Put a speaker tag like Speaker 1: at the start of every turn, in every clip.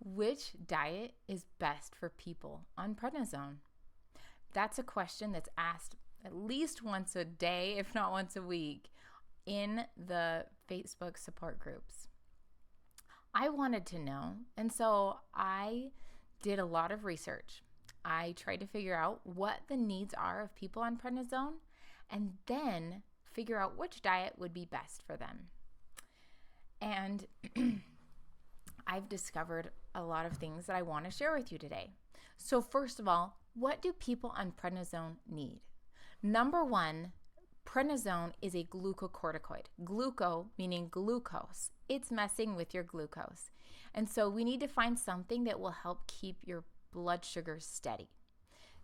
Speaker 1: Which diet is best for people on prednisone? That's a question that's asked at least once a day, if not once a week, in the Facebook support groups. I wanted to know, and so I did a lot of research. I tried to figure out what the needs are of people on prednisone and then figure out which diet would be best for them. And I've discovered a lot of things that I want to share with you today. So first of all, what do people on prednisone need? Number one, prednisone is a glucocorticoid. Gluco meaning glucose. It's messing with your glucose. And so we need to find something that will help keep your blood sugar steady.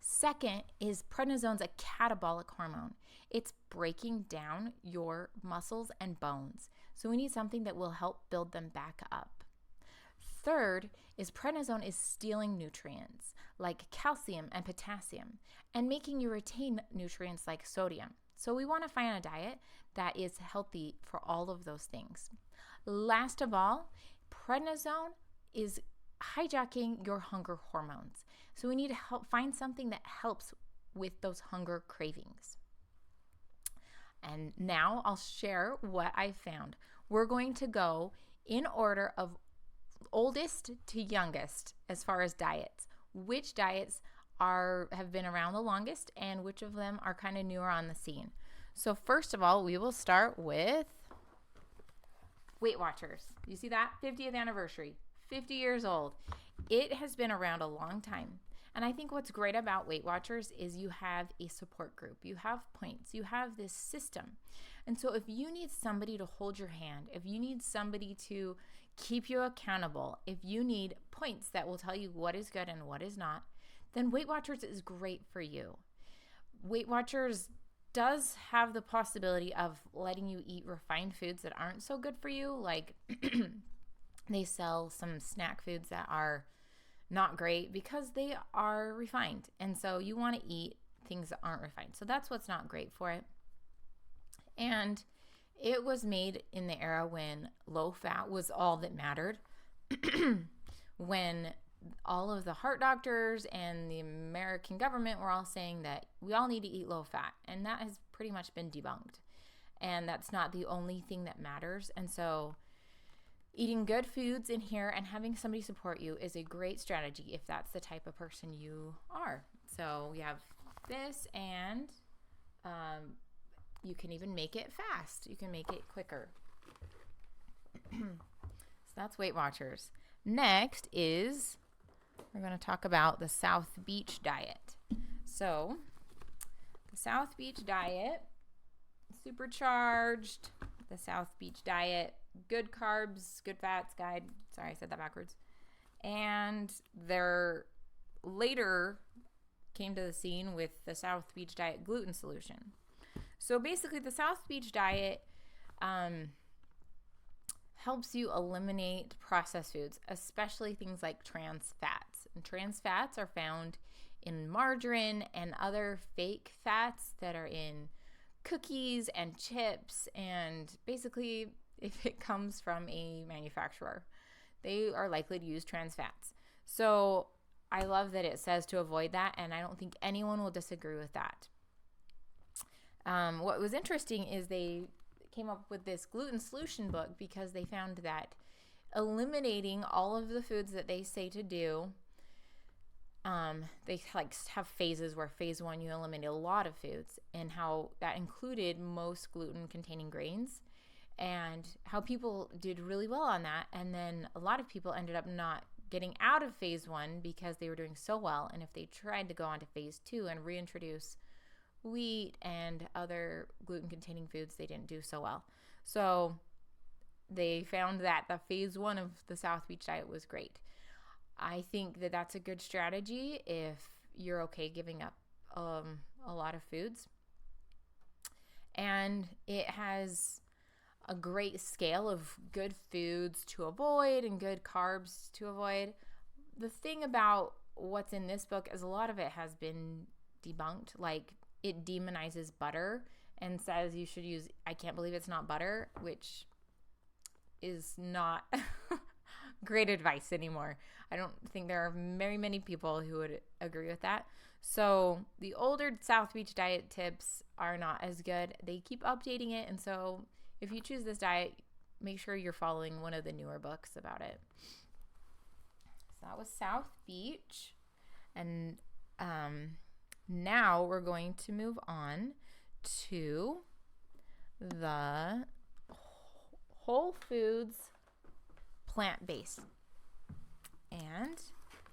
Speaker 1: Second is prednisone's a catabolic hormone. It's breaking down your muscles and bones. So we need something that will help build them back up. Third is prednisone is stealing nutrients like calcium and potassium and making you retain nutrients like sodium. So we want to find a diet that is healthy for all of those things. Last of all, prednisone is hijacking your hunger hormones. So we need to help find something that helps with those hunger cravings. And now I'll share what I found. We're going to go in order of oldest to youngest as far as diets. Which diets have been around the longest and which of them are kind of newer on the scene. So first of all, we will start with Weight Watchers. You see that? 50th anniversary, 50 years old. It has been around a long time. And I think what's great about Weight Watchers is you have a support group. You have points. You have this system. And so if you need somebody to hold your hand, if you need somebody to keep you accountable, if you need points that will tell you what is good and what is not, then Weight Watchers is great for you. Weight Watchers does have the possibility of letting you eat refined foods that aren't so good for you. Like they sell some snack foods that are not great because they are refined. And so you want to eat things that aren't refined. So that's what's not great for it. And it was made in the era when low fat was all that mattered. When all of the heart doctors and the American government were all saying that we all need to eat low fat. And that has pretty much been debunked. And that's not the only thing that matters. And so eating good foods in here and having somebody support you is a great strategy if that's the type of person you are. So we have this, and you can even make it fast. You can make it quicker. So that's Weight Watchers. Next is we're going to talk about the South Beach diet. So the South Beach diet, supercharged, the South Beach diet, good carbs, good fats guide. Sorry, I said that backwards. And they're later came to the scene with the South Beach diet gluten solution. So basically the South Beach diet helps you eliminate processed foods, especially things like trans fats. And trans fats are found in margarine and other fake fats that are in cookies and chips, and basically if it comes from a manufacturer, they are likely to use trans fats. So I love that it says to avoid that, and I don't think anyone will disagree with that. What was interesting is they came up with this gluten solution book because they found that eliminating all of the foods that they say to do, they like have phases where phase 1 you eliminate a lot of foods, and how that included most gluten containing grains, and how people did really well on that. And then a lot of people ended up not getting out of phase 1 because they were doing so well. And if they tried to go on to phase 2 and reintroduce wheat and other gluten containing foods, they didn't do so well. So they found that the phase 1 of the South Beach diet was great. I think that that's a good strategy if you're okay giving up a lot of foods. And it has a great scale of good foods to avoid and good carbs to avoid. The thing about what's in this book is a lot of it has been debunked. Like, it demonizes butter and says you should use, I can't believe it's not butter, which is not great advice anymore. I don't think there are very many people who would agree with that. So the older South Beach diet tips are not as good. They keep updating it. And so if you choose this diet, make sure you're following one of the newer books about it. So that was South Beach. And now we're going to move on to the Whole Foods plant-based. And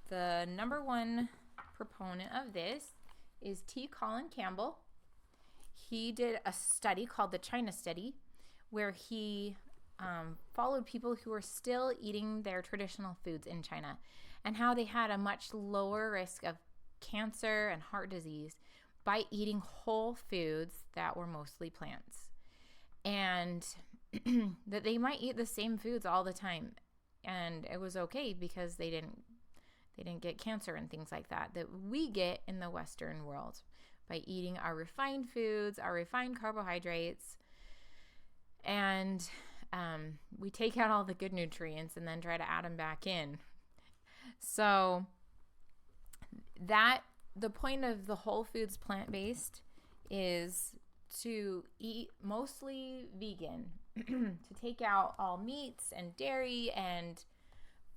Speaker 1: the number one proponent of this is T. Colin Campbell. He did a study called the China Study, where he followed people who were still eating their traditional foods in China and how they had a much lower risk of cancer and heart disease by eating whole foods that were mostly plants. And that they might eat the same foods all the time, and it was okay because they didn't get cancer and things like that we get in the Western world by eating our refined foods, our refined carbohydrates, and we take out all the good nutrients and then try to add them back in. So that the point of the Whole Foods plant-based is to eat mostly vegan, to take out all meats and dairy and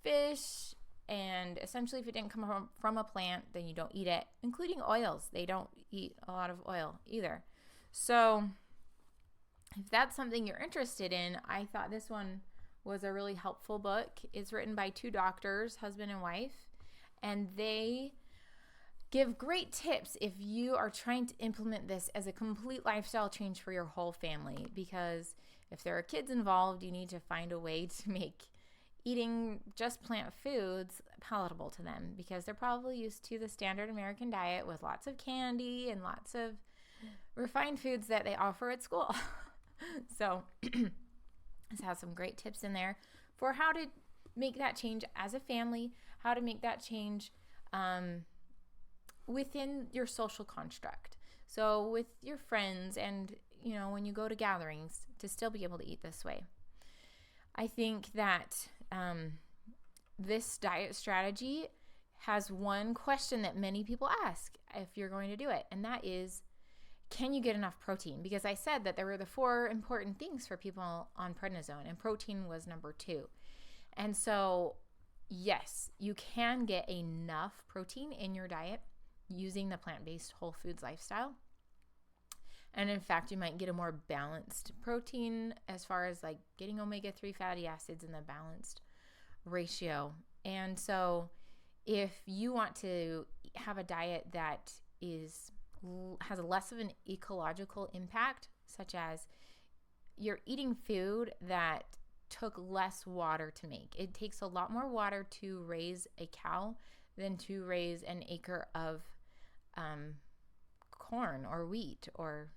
Speaker 1: fish, and essentially if it didn't come from a plant, then you don't eat it, including oils. They don't eat a lot of oil either. So if that's something you're interested in, I thought this one was a really helpful book. It's written by two doctors, husband and wife, and they give great tips if you are trying to implement this as a complete lifestyle change for your whole family. Because if there are kids involved, you need to find a way to make eating just plant foods palatable to them, because they're probably used to the standard American diet with lots of candy and lots of refined foods that they offer at school. So this has some great tips in there for how to make that change as a family, how to make that change within your social construct. So with your friends and, when you go to gatherings, to still be able to eat this way. I think that this diet strategy has one question that many people ask if you're going to do it, and that is, can you get enough protein? Because I said that there were the 4 important things for people on prednisone, and protein was number 2. And so, yes, you can get enough protein in your diet using the plant-based whole foods lifestyle. And in fact, you might get a more balanced protein as far as like getting omega-3 fatty acids in the balanced ratio. And so if you want to have a diet that has less of an ecological impact, such as you're eating food that took less water to make. It takes a lot more water to raise a cow than to raise an acre of corn or wheat or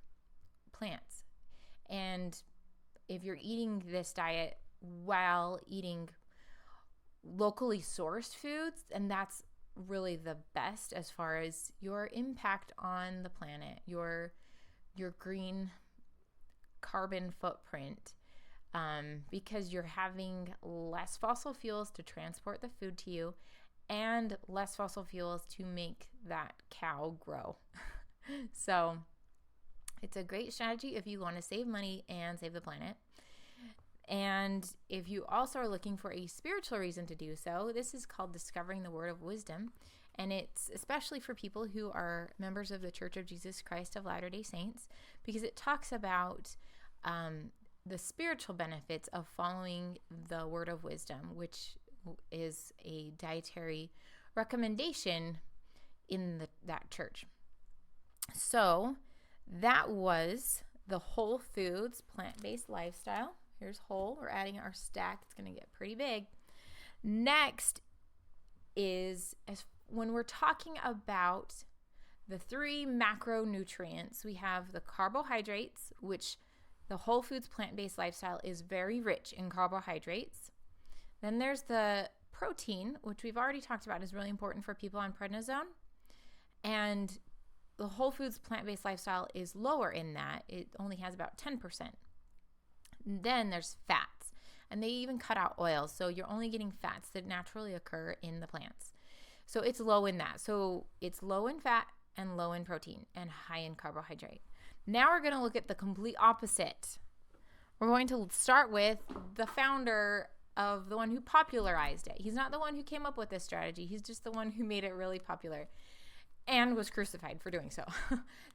Speaker 1: plants. And if you're eating this diet while eating locally sourced foods, and that's really the best as far as your impact on the planet, your green carbon footprint, because you're having less fossil fuels to transport the food to you and less fossil fuels to make that cow grow. So it's a great strategy if you want to save money and save the planet. And if you also are looking for a spiritual reason to do so, this is called Discovering the Word of Wisdom. And it's especially for people who are members of the Church of Jesus Christ of Latter-day Saints, because it talks about the spiritual benefits of following the Word of Wisdom, which is a dietary recommendation in that church. So that was the Whole Foods plant-based lifestyle. Here's whole. We're adding our stack. It's going to get pretty big. Next is, when we're talking about the 3 macronutrients, we have the carbohydrates, which the Whole Foods plant-based lifestyle is very rich in carbohydrates. Then there's the protein, which we've already talked about is really important for people on prednisone. And the Whole Foods plant-based lifestyle is lower in that. It only has about 10%. Then there's fats. and they even cut out oils. So you're only getting fats that naturally occur in the plants. So it's low in that. So it's low in fat and low in protein and high in carbohydrate. Now we're going to look at the complete opposite. We're going to start with the founder of the one who popularized it. He's not the one who came up with this strategy. He's just the one who made it really popular and was crucified for doing so.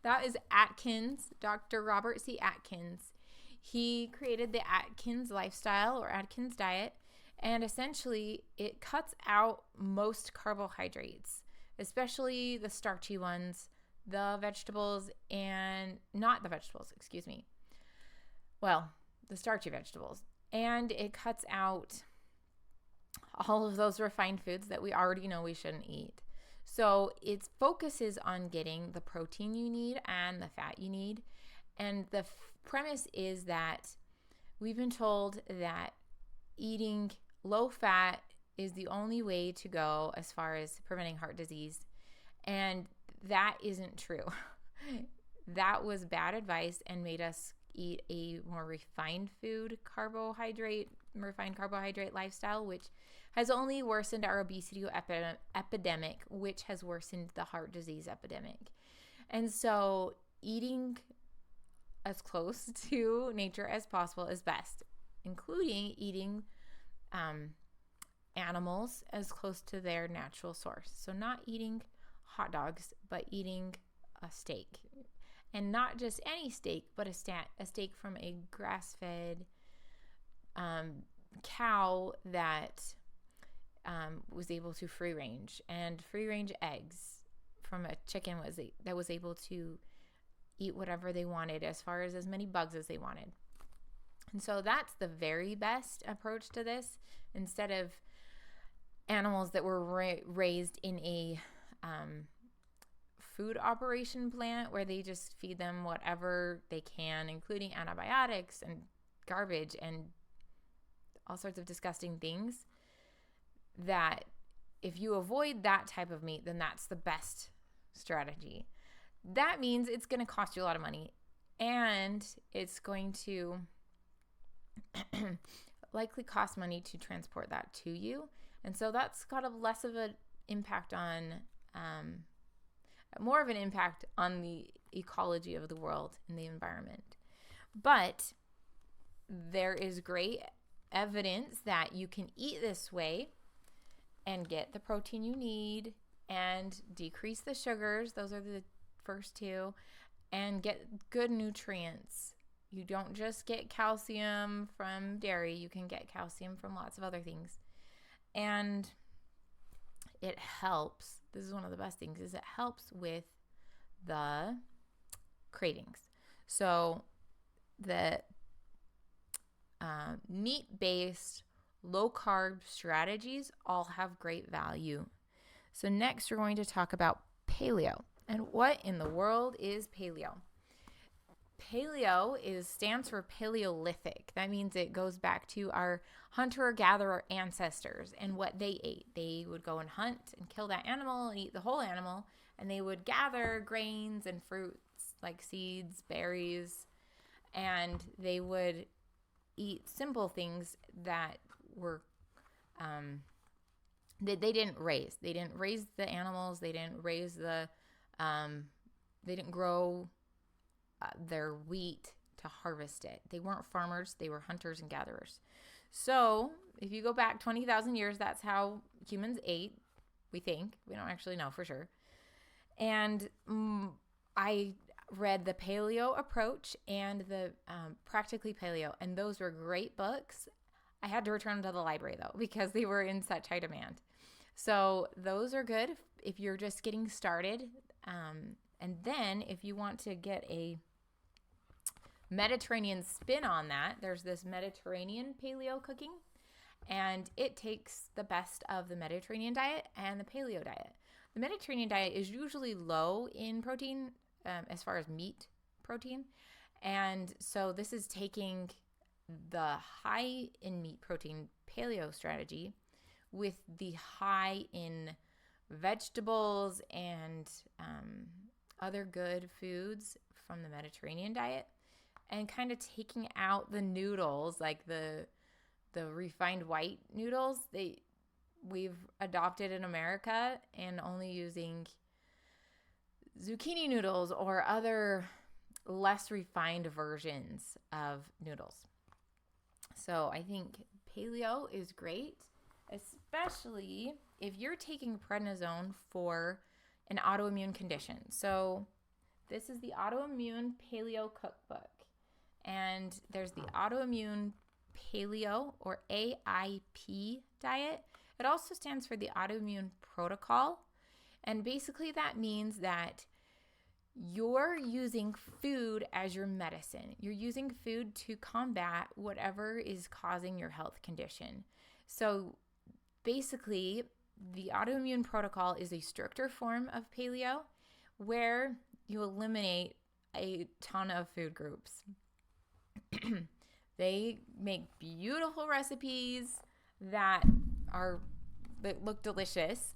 Speaker 1: That is Atkins, Dr. Robert C. Atkins. He created the Atkins lifestyle or Atkins diet, and essentially it cuts out most carbohydrates, especially the starchy ones, the vegetables, and not the vegetables, excuse me. Well, the starchy vegetables. And it cuts out all of those refined foods that we already know we shouldn't eat. So it focuses on getting the protein you need and the fat you need. And the premise is that we've been told that eating low fat is the only way to go as far as preventing heart disease. And that isn't true. That was bad advice and made us eat a more refined carbohydrate lifestyle, which has only worsened our obesity epidemic, which has worsened the heart disease epidemic. And so eating as close to nature as possible is best, including eating animals as close to their natural source. So not eating hot dogs, but eating a steak. And not just any steak, but a steak from a grass-fed cow that was able to free range, and free range eggs from a chicken that was able to eat whatever they wanted as far as many bugs as they wanted. And so that's the very best approach to this, instead of animals that were raised in a food operation plant where they just feed them whatever they can, including antibiotics and garbage and all sorts of disgusting things. That if you avoid that type of meat, then that's the best strategy. That means it's going to cost you a lot of money, and it's going to likely cost money to transport that to you. And so that's got a less of an impact on more of an impact on the ecology of the world and the environment. But there is great evidence that you can eat this way and get the protein you need and decrease the sugars. Those are the first two, and get good nutrients. You don't just get calcium from dairy. You can get calcium from lots of other things. And it helps. This is one of the best things, is it helps with the cravings. So the meat-based, low-carb strategies all have great value. So next we're going to talk about paleo. And what in the world is paleo? Paleo stands for Paleolithic. That means it goes back to our hunter-gatherer ancestors and what they ate. They would go and hunt and kill that animal and eat the whole animal, and they would gather grains and fruits like seeds, berries, and they would eat simple things that were they didn't raise. They didn't raise the animals. They didn't raise they didn't grow their wheat to harvest it. They weren't farmers. They were hunters and gatherers. So if you go back 20,000 years, that's how humans ate, we think. We don't actually know for sure. And I read the Paleo approach and the Practically Paleo, and those were great books. I had to return them to the library, though, because they were in such high demand. So those are good if you're just getting started. And then if you want to get a Mediterranean spin on that, there's this Mediterranean paleo cooking, and it takes the best of the Mediterranean diet and the paleo diet. The Mediterranean diet is usually low in protein as far as meat protein, and so this is taking the high in meat protein paleo strategy with the high in vegetables and other good foods from the Mediterranean diet, and kind of taking out the noodles, like the the refined white noodles, we've adopted in America and only using zucchini noodles or other less refined versions of noodles. So I think paleo is great, especially if you're taking prednisone for an autoimmune condition. So this is the Autoimmune Paleo Cookbook. And there's the Autoimmune Paleo or AIP diet. It also stands for the Autoimmune Protocol. And basically that means that you're using food as your medicine. You're using food to combat whatever is causing your health condition. So basically, the Autoimmune Protocol is a stricter form of paleo where you eliminate a ton of food groups. They make beautiful recipes that look delicious.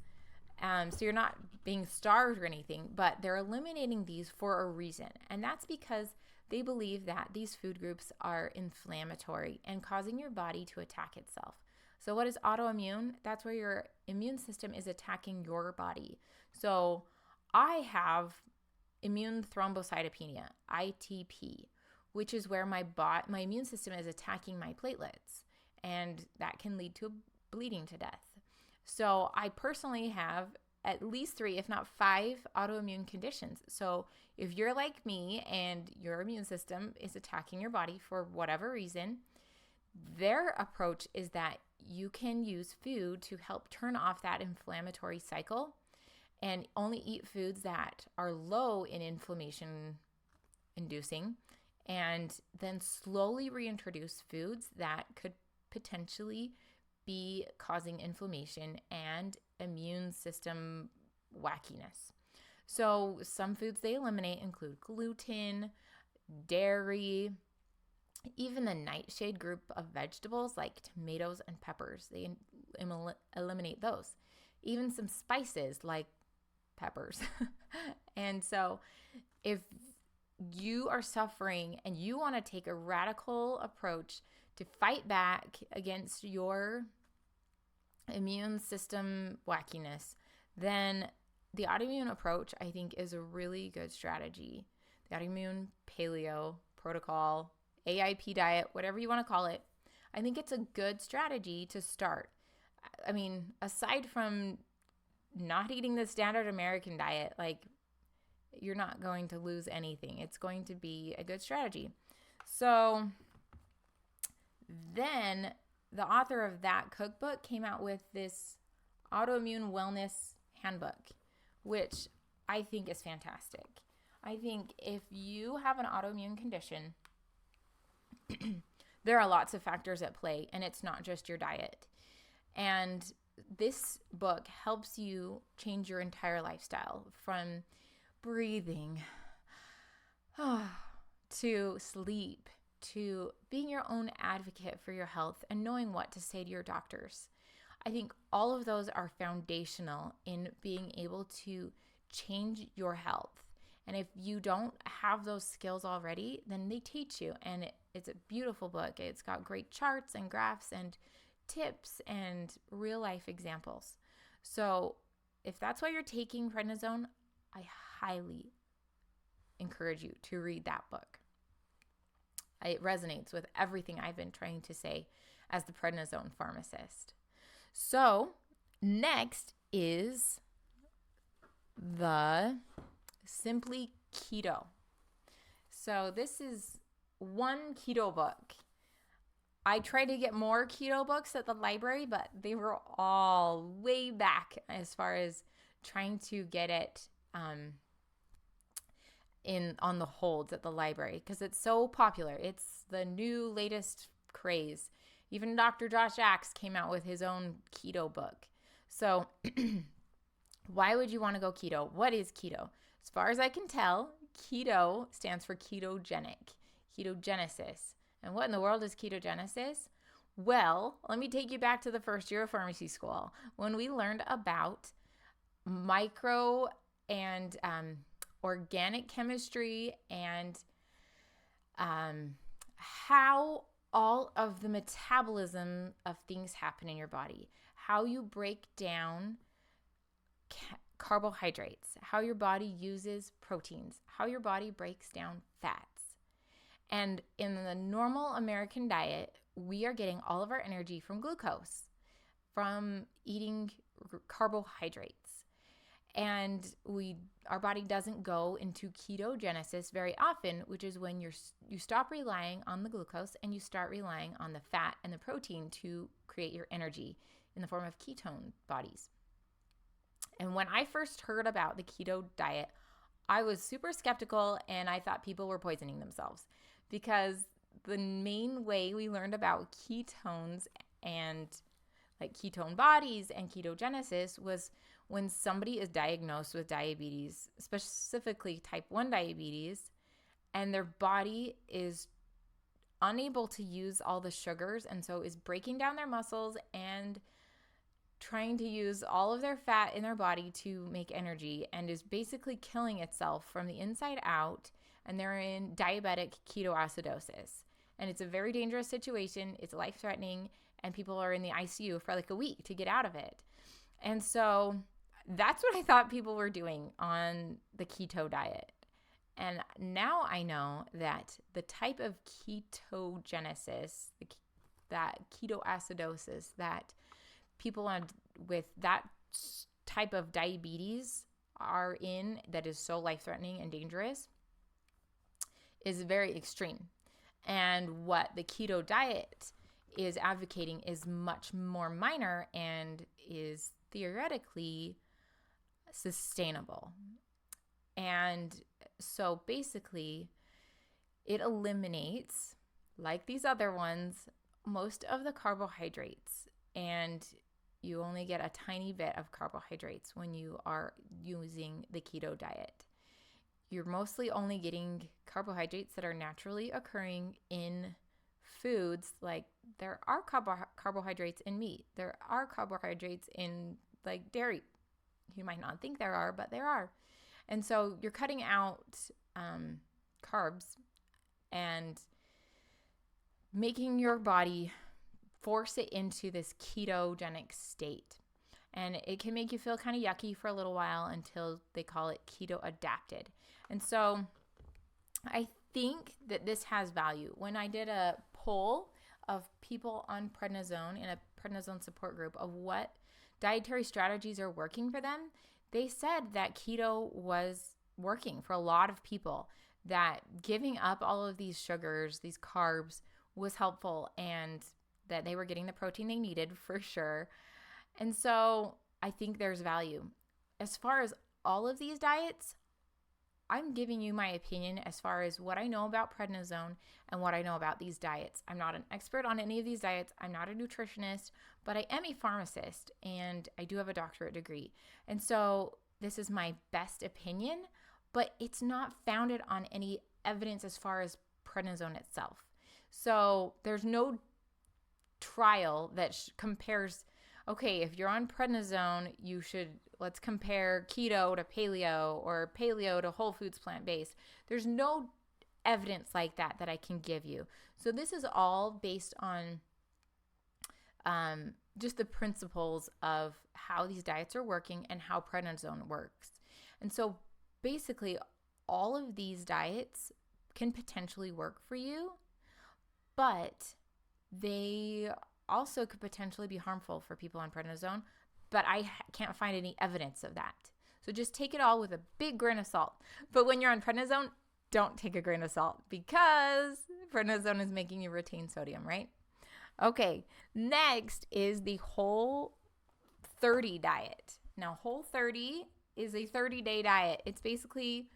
Speaker 1: So you're not being starved or anything, but they're eliminating these for a reason. And that's because they believe that these food groups are inflammatory and causing your body to attack itself. So what is autoimmune? That's where your immune system is attacking your body. So I have immune thrombocytopenia, ITP, which is where my immune system is attacking my platelets, and that can lead to bleeding to death. So I personally have at least 3, if not 5 autoimmune conditions. So if you're like me and your immune system is attacking your body for whatever reason, their approach is that you can use food to help turn off that inflammatory cycle and only eat foods that are low in inflammation inducing, and then slowly reintroduce foods that could potentially be causing inflammation and immune system wackiness. So some foods they eliminate include gluten, dairy, even the nightshade group of vegetables like tomatoes and peppers. They eliminate those. Even some spices like peppers. And so if you are suffering and you want to take a radical approach to fight back against your immune system wackiness, then the autoimmune approach, I think, is a really good strategy. The Autoimmune Paleo Protocol, AIP diet, whatever you want to call it, I think it's a good strategy to start. I mean, aside from not eating the standard American diet, like, you're not going to lose anything. It's going to be a good strategy. So then the author of that cookbook came out with this autoimmune wellness handbook, which I think is fantastic. I think if you have an autoimmune condition, there are lots of factors at play, and it's not just your diet. And this book helps you change your entire lifestyle, from breathing to sleep, to being your own advocate for your health and knowing what to say to your doctors. I think all of those are foundational in being able to change your health. And if you don't have those skills already, then they teach you. And it's a beautiful book. It's got great charts and graphs and tips and real life examples. So if that's why you're taking prednisone, I highly encourage you to read that book. It resonates with everything I've been trying to say as the prednisone pharmacist. So next is the Simply Keto. So this is one keto book. I tried to get more keto books at the library, but they were all way back as far as trying to get it on the holds at the library, because it's so popular. It's the new latest craze. Even Dr. Josh Axe came out with his own keto book. So why would you want to go keto? What is keto? As far as I can tell, keto stands for ketogenic, ketogenesis. And what in the world is ketogenesis? Well, let me take you back to the first year of pharmacy school when we learned about micro and organic chemistry and how all of the metabolism of things happen in your body, how you break down carbohydrates, how your body uses proteins, how your body breaks down fats. And in the normal American diet, we are getting all of our energy from glucose, from eating carbohydrates. And our body doesn't go into ketogenesis very often, which is when you stop relying on the glucose and you start relying on the fat and the protein to create your energy in the form of ketone bodies. And when I first heard about the keto diet, I was super skeptical and I thought people were poisoning themselves, because the main way we learned about ketones and like ketone bodies and ketogenesis was when somebody is diagnosed with diabetes, specifically type 1 diabetes, and their body is unable to use all the sugars, and so is breaking down their muscles and trying to use all of their fat in their body to make energy, and is basically killing itself from the inside out, and they're in diabetic ketoacidosis. And it's a very dangerous situation. It's life-threatening, and people are in the ICU for like a week to get out of it. And so that's what I thought people were doing on the keto diet. And now I know that the type of ketogenesis, that ketoacidosis that people with that type of diabetes are in, that is so life-threatening and dangerous, is very extreme. And what the keto diet is advocating is much more minor and is theoretically sustainable. And so basically it eliminates, like these other ones, most of the carbohydrates, and you only get a tiny bit of carbohydrates when you are using the keto diet. You're mostly only getting carbohydrates that are naturally occurring in foods. Like there are carbohydrates in meat. There are carbohydrates in like dairy. You might not think there are, but there are. And so you're cutting out carbs and making your body force it into this ketogenic state. And it can make you feel kind of yucky for a little while until they call it keto adapted. And so I think that this has value. When I did a poll of people on prednisone in a prednisone support group of what dietary strategies are working for them, they said that keto was working for a lot of people, that giving up all of these sugars, these carbs, was helpful, and that they were getting the protein they needed for sure. And so I think there's value. As far as all of these diets, I'm giving you my opinion as far as what I know about prednisone and what I know about these diets. I'm not an expert on any of these diets. I'm not a nutritionist, but I am a pharmacist and I do have a doctorate degree. And so this is my best opinion, but it's not founded on any evidence as far as prednisone itself. So there's no trial that compares, okay, if you're on prednisone, let's compare keto to paleo or paleo to whole foods plant-based. There's no evidence like that I can give you. So this is all based on just the principles of how these diets are working and how prednisone works. And so basically all of these diets can potentially work for you, but they also could potentially be harmful for people on prednisone, but I can't find any evidence of that. So just take it all with a big grain of salt. But when you're on prednisone, don't take a grain of salt, because prednisone is making you retain sodium, right? Okay, next is the Whole30 diet. Now, Whole30 is a 30-day diet. It's basically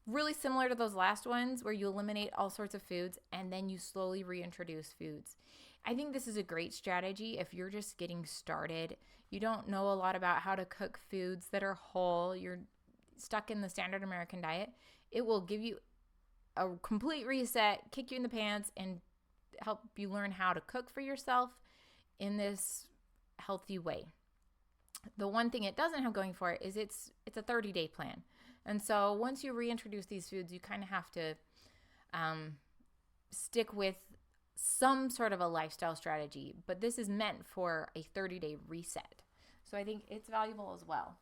Speaker 1: really similar to those last ones where you eliminate all sorts of foods and then you slowly reintroduce foods. I think this is a great strategy if you're just getting started. You don't know a lot about how to cook foods that are whole. You're stuck in the standard American diet. It will give you a complete reset, kick you in the pants, and help you learn how to cook for yourself in this healthy way. The one thing it doesn't have going for it is it's a 30-day plan. And so once you reintroduce these foods, you kind of have to stick with some sort of a lifestyle strategy, but this is meant for a 30-day reset. So I think it's valuable as well.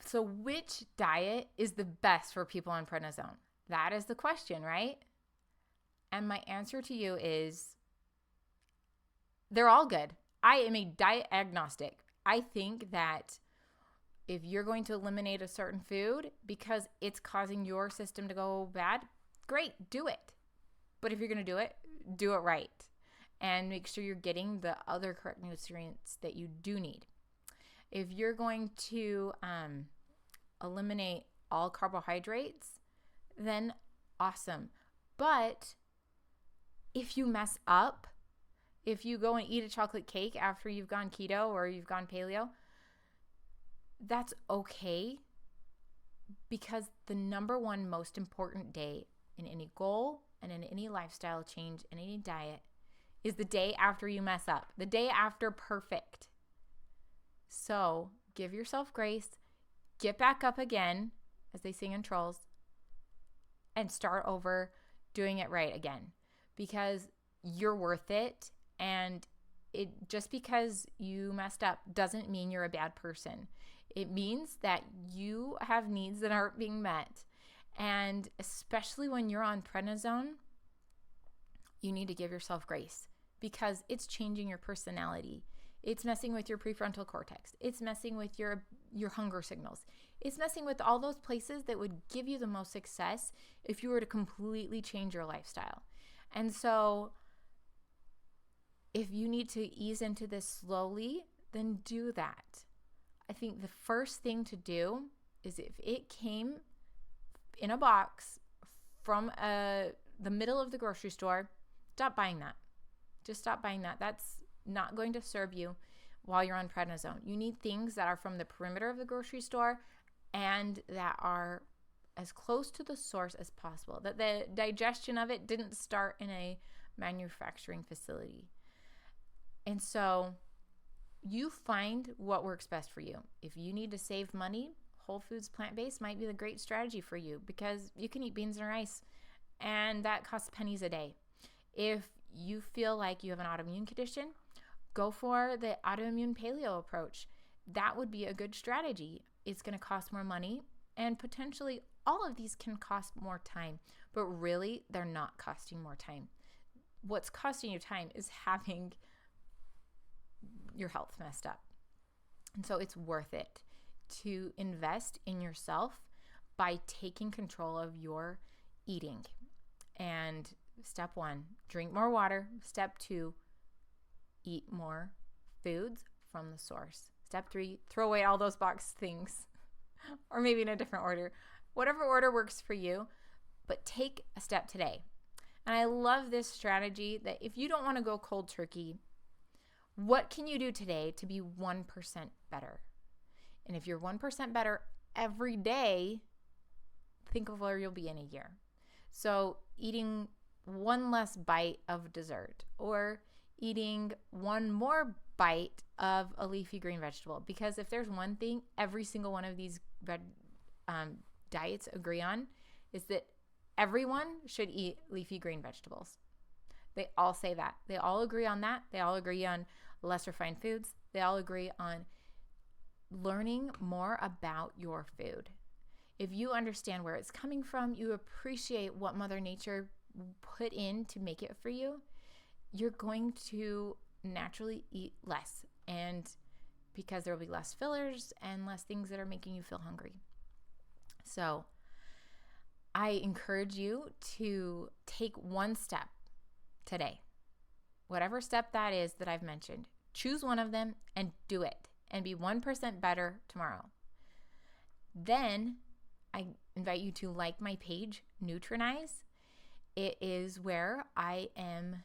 Speaker 1: So which diet is the best for people on prednisone? That is the question, right? And my answer to you is they're all good. I am a diet agnostic. I think that if you're going to eliminate a certain food because it's causing your system to go bad, great, do it. But if you're going to do it right. And make sure you're getting the other correct nutrients that you do need. If you're going to eliminate all carbohydrates, then awesome. But if you mess up, if you go and eat a chocolate cake after you've gone keto or you've gone paleo, that's okay, because the number one most important day in any goal and in any lifestyle change, in any diet, is the day after you mess up, the day after perfect. So give yourself grace, get back up again, as they sing in Trolls, and start over doing it right again, because you're worth it. And it just because you messed up doesn't mean you're a bad person. It means that you have needs that aren't being met. And especially when you're on prednisone, you need to give yourself grace, because it's changing your personality. It's messing with your prefrontal cortex. It's messing with your hunger signals. It's messing with all those places that would give you the most success if you were to completely change your lifestyle. And so if you need to ease into this slowly, then do that. I think the first thing to do is, if it came in a box from the middle of the grocery store, stop buying that. Just stop buying that. That's not going to serve you while you're on prednisone. You need things that are from the perimeter of the grocery store and that are as close to the source as possible, that the digestion of it didn't start in a manufacturing facility. And so you find what works best for you. If you need to save money, whole foods plant-based might be the great strategy for you, because you can eat beans and rice and that costs pennies a day. If you feel like you have an autoimmune condition, go for the autoimmune paleo approach. That would be a good strategy. It's going to cost more money, and potentially all of these can cost more time, but really they're not costing more time. What's costing you time is having your health messed up. And so it's worth it to invest in yourself by taking control of your eating. And step 1, drink more water. Step 2, eat more foods from the source. Step 3, throw away all those box things, or maybe in a different order. Whatever order works for you, but take a step today. And I love this strategy that if you don't want to go cold turkey, what can you do today to be 1% better? And if you're 1% better every day, think of where you'll be in a year. So eating one less bite of dessert, or eating one more bite of a leafy green vegetable. Because if there's one thing every single one of these diets agree on, is that everyone should eat leafy green vegetables. They all say that. They all agree on that. They all agree on less refined foods. They all agree on learning more about your food. If you understand where it's coming from, you appreciate what Mother Nature put in to make it for you, you're going to naturally eat less. And because there will be less fillers and less things that are making you feel hungry. So I encourage you to take one step today. Whatever step that is that I've mentioned, choose one of them and do it, and be 1% better tomorrow. Then I invite you to like my page, Nutranize. It is where I am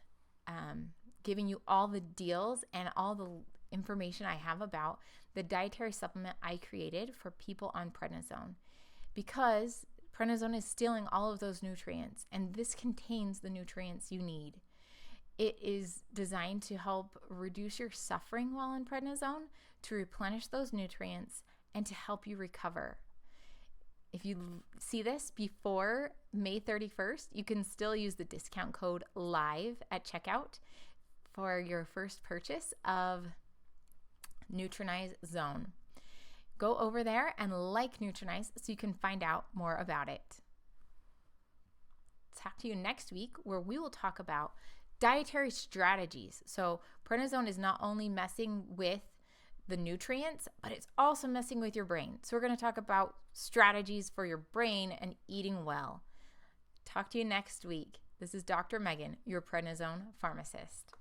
Speaker 1: giving you all the deals and all the information I have about the dietary supplement I created for people on prednisone, because prednisone is stealing all of those nutrients, and this contains the nutrients you need. It is designed to help reduce your suffering while on prednisone, to replenish those nutrients, and to help you recover. if you see this before May 31st, you can still use the discount code LIVE at checkout for your first purchase of Nutranize Zone. Go over there and like Nutranize so you can find out more about it. Talk to you next week where we will talk about dietary strategies. So prednisone is not only messing with the nutrients, but it's also messing with your brain. So we're going to talk about strategies for your brain and eating well. Talk to you next week. This is Dr. Megan, your prednisone pharmacist.